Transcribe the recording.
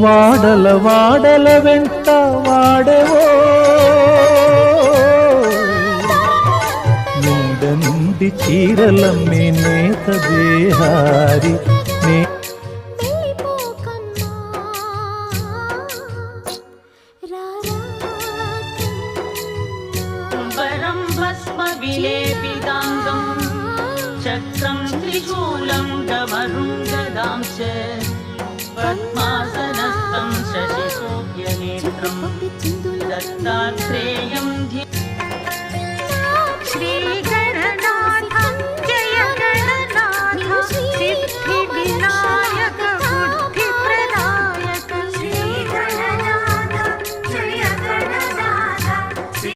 వాడల వాడల వెంట వాడవో నీడ నుండి చీరలమ్మే నేత బేహారి విలేపితాంగం చక్రం త్రిశూలం డమరుం గదాం చ పద్మాసనస్థం శశిశోభ్యనేత్రం దత్తాత్రేయం